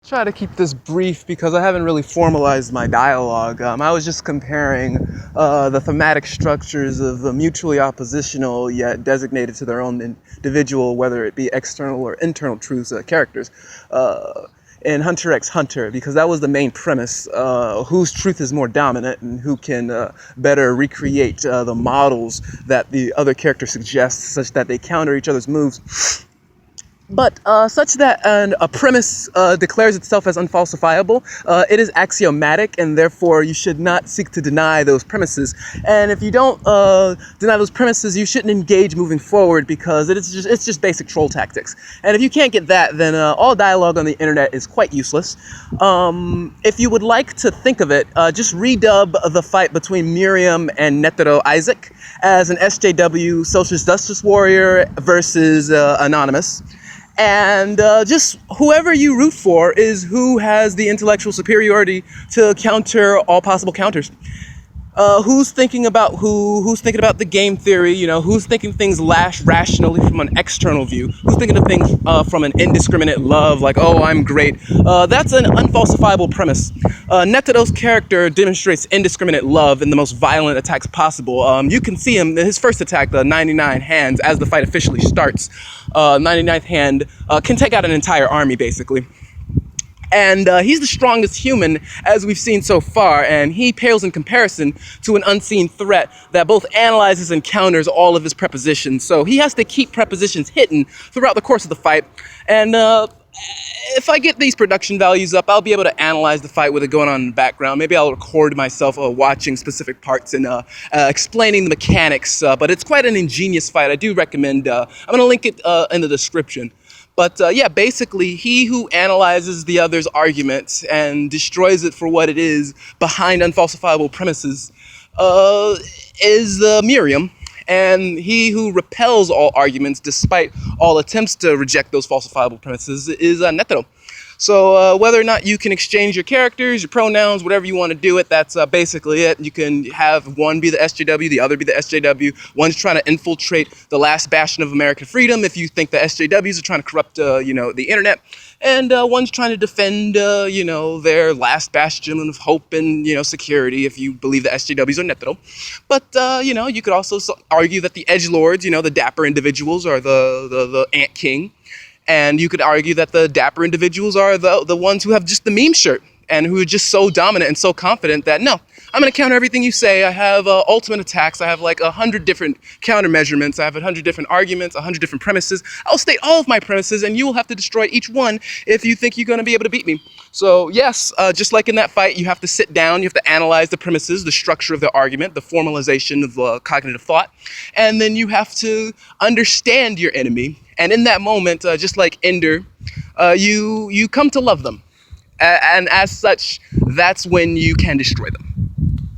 Try to keep this brief because I haven't really formalized my dialogue. I was just comparing the thematic structures of the mutually oppositional yet designated to their own individual, whether it be external or internal truths, characters in Hunter x Hunter, because that was the main premise, whose truth is more dominant and who can better recreate the models that the other character suggests such that they counter each other's moves. But such that a premise declares itself as unfalsifiable, it is axiomatic, and therefore you should not seek to deny those premises. And if you don't deny those premises, you shouldn't engage moving forward because it's just basic troll tactics. And if you can't get that, then all dialogue on the internet is quite useless. If you would like to think of it, just redub the fight between Meruem and Netero Isaac as an SJW Socialist Justice Warrior versus Anonymous. And just whoever you root for is who has the intellectual superiority to counter all possible counters. Who's thinking about who's thinking about the game theory, who's thinking things rationally from an external view, who's thinking of things from an indiscriminate love, like, oh, I'm great. That's an unfalsifiable premise. Netero's character demonstrates indiscriminate love in the most violent attacks possible. You can see him, his first attack, the 99 hands, as the fight officially starts. 99th hand can take out an entire army, basically. And he's the strongest human, as we've seen so far, and he pales in comparison to an unseen threat that both analyzes and counters all of his prepositions. So he has to keep prepositions hidden throughout the course of the fight. And if I get these production values up, I'll be able to analyze the fight with it going on in the background. Maybe I'll record myself watching specific parts and explaining the mechanics. But it's quite an ingenious fight. I do recommend. I'm going to link it in the description. But yeah, basically, he who analyzes the other's argument and destroys it for what it is behind unfalsifiable premises is Meruem. And he who repels all arguments despite all attempts to reject those falsifiable premises is Netero. So whether or not you can exchange your characters, your pronouns, whatever you want to do it, that's basically it. You can have one be the SJW, the other be the SJW. One's trying to infiltrate the last bastion of American freedom if you think the SJWs are trying to corrupt, the internet. And one's trying to defend, their last bastion of hope and, security if you believe the SJWs are Netero. But, you could also argue that the Edgelords, the dapper individuals, are the Ant King. And you could argue that the dapper individuals are the ones who have just the meme shirt and who are just so dominant and so confident that, no, I'm going to counter everything you say. I have ultimate attacks. I have like 100 different counter measurements. I have 100 different arguments, 100 different premises. I'll state all of my premises and you will have to destroy each one if you think you're going to be able to beat me. So yes, just like in that fight, you have to sit down. You have to analyze the premises, the structure of the argument, the formalization of cognitive thought. And then you have to understand your enemy. And in that moment, just like Ender, you come to love them. And as such, that's when you can destroy them.